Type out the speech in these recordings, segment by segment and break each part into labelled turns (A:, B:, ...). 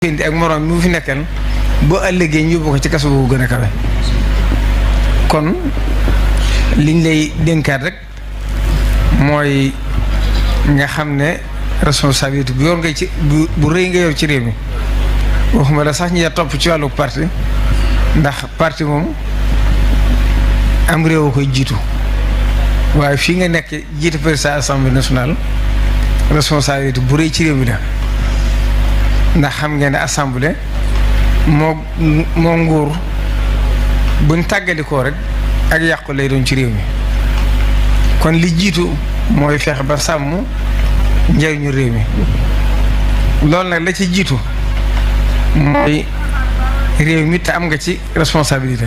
A: indi ak moroom mi mu fi nekkal boo ëllëgee ñu yóbbu ko ci kaso bu gën a kawe kon liñ lay dénkaat rek mooy nga xam ne responsabilité bu yor nga ci bu rëy nga yor ci réew mi waxuma la sax ñi topp ci wàllu parti ndax parti moom am réew a koy jiitu waaye fii nga nekk jiite président assemblée nationale responsabilité bu rëy ci réew mi la ndax xam ngeen ne assemblée moo nguur buñ tàggalikoo rek ak yàqu lay doon ci réew mi kon li jiitu mooy fexe ba sàmm njëriñu réew mi loolu nag la ci jiitu mooy réew mi te am nga ci responsabilité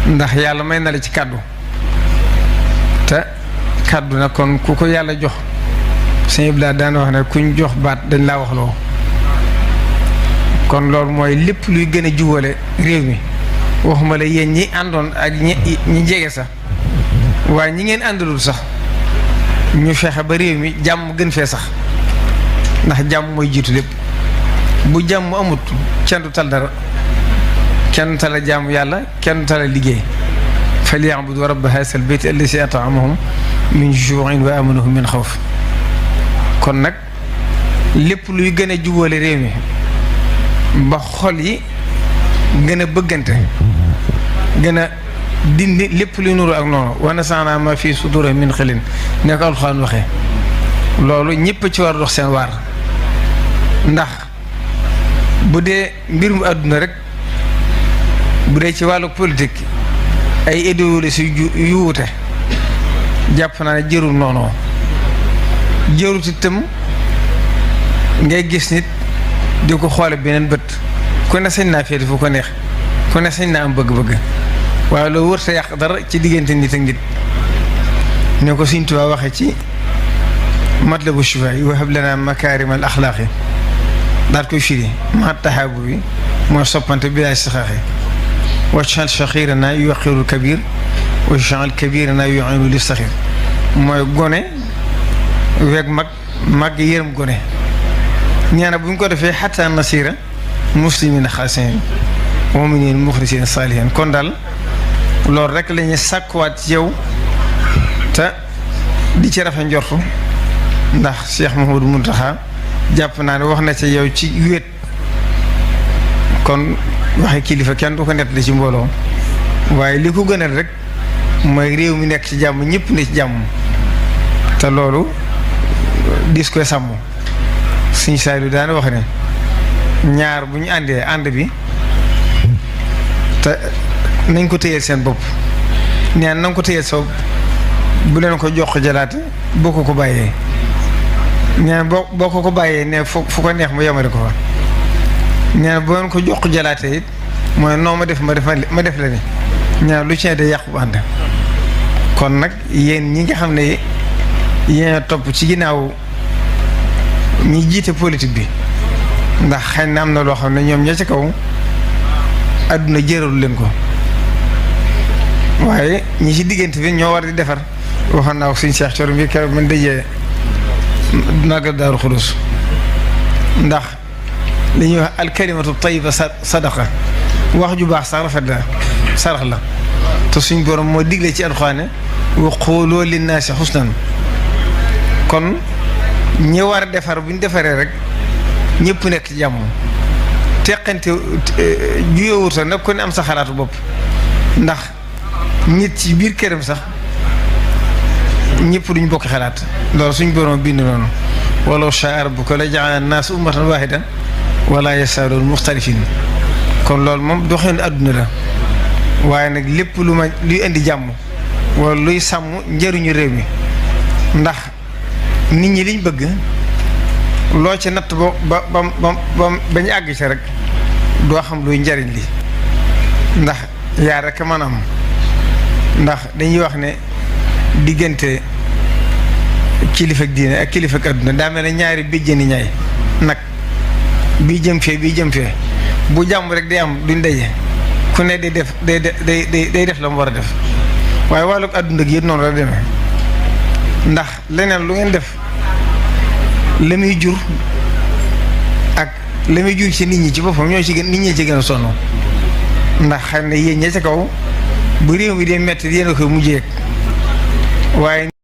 A: ndax yàlla may na la ci kàddu te kàddu nag kon ku ko yàlla jox sëñ Ibrahima daana wax ne kuñ jox baat dañ laa wax loo kon loolu mooy lépp luy gën a jubale réew mi waxuma la yéen ñi àndoon ak ñi jege sax waaye ñi ngeen àndalul sax ñu fexe ba réew mi jàmm gën fee sax ndax jàmm mooy jiitu lépp bu jàmm amut kenn du tal dara kenn du tala jàmm yàlla kenn du tala liggéey falyabudu rabba haazal bayti allazi at'amahum min juu'in wa amanahum min xawf kon nag lépp luy gën a jubale réew mi ba xol yi gën a bëggante gën a dindi lépp luy nuru ak noonu wa nazaa'naa maa fii suduurihim min xillin ne ko Alxuraan waxee loolu ñëpp ci war dox seen waar ndax bu dee mbir mu àdduna rek bu dee ci wàllu politique ay idéologie yu wuute jàpp naa ne jërul noonu jërut itam ngay gis nit di ko xoole beneen bët ku ne sañ naa féete fu ko neex ku ne sañ naa am bëgg-bëgg waaye loolu wër sa yàq dara ci diggante nit ak nit ne ko Sëñ Tuubaa waxe ci Matlabu Shifaa wa hab lanaa makaarimal axlaaqi daal koy firi ma tahaabu bi mooy soppante bi laay saxaaxe waj'al saxiiranaa yuwaqqiru kabiir waj'al kabiiranaa yu'iinu li saxiir mooy gone weeg mag yërëm gone ñaana bu ñu ko defee xataa nasiira muslimiin xaasiin mu'miniin muxlisiin saalihiin kon daal loolu rek la ñuy sàkkuwaat ci yow te di ci rafet njortu ndax Cheikh Mouhamadou Mountakha jàpp naa ne wax na ci yow ci wéet kon waxe kilifa kenn du ko nettali ci mbooloo waaye li ko gënal rek mooy réew mi nekk ci jàmm ñëpp ne ci jàmm te loolu dis koy sàmm Sëñ Saaliw daana wax ne ñaar bu ñu àndee ànd bi te nañ ko téyeel seen bopp neen na nga ko téyeel sa bopp bu leen ko jox jalaate boo ko bàyyee neen boo ko bàyyee ne fu ko neex mu yemale ko fa neen boo leen ko jox jalaate it mooy noo ma def la ni ñaar lu ci ne de yàqu bu ànd kon nag yéen ñi nga xam ne yéen topp ci ginnaaw ñi jiite politique bi ndax xëy na am na loo xam ne ñoom ña ci kaw àdduna jëralu leen ko waaye ñi ci diggante bi ñoo war di defar waxoon naa ko suñu Cheikh Thioro bi keroog man dajee Magal Daaru Xudus ndax li ñuy wax alkalimatu tayyiba sadaqa wax ju baax sax rafet la sarax la te suñ borom moo digle ci alxuraan wa quulu linnaasi xusnan kon ñi war a defar bu ñu defaree rek ñëpp nekk ci jàmm teqante juyewuta nag ko ne am sa xalaatu bopp ndax nit ci biir këram sax ñëpp duñ bokk xalaat loolu suñ borom bind noonu walaw shaa rabbuka la ja'ala naas ummatan waahidatan wala yazaaluuna muxtalifin kon loolu moom doxin àdduna la waaye nag lépp luy indi jàmm wala luy sàmm njëriñu réew mi ndax nit ñi liñ bëgg loo ci natt ba ñu àgg ci rek doo xam luy njariñ li ndax yaa rek mën a am ndax dañuy wax ne diggante kilifa ak diine ak kilifa ak adduna daa mel ne ñaari béjjéni ñaay nag bii jëm fee bu jàmm rek day am duñ daje ku ne day def la mu war a def waaye wàllu adduna gi noonu la demee ndax leneen lu ngeen def la muy jur ak la muy jur ci nit ñi ci boppam ñoo ci gën nit ñi ci gën a sonn ndax xam ne yéen ña ca kaw bu réew mi dee metti yéen a koy mujjee waaye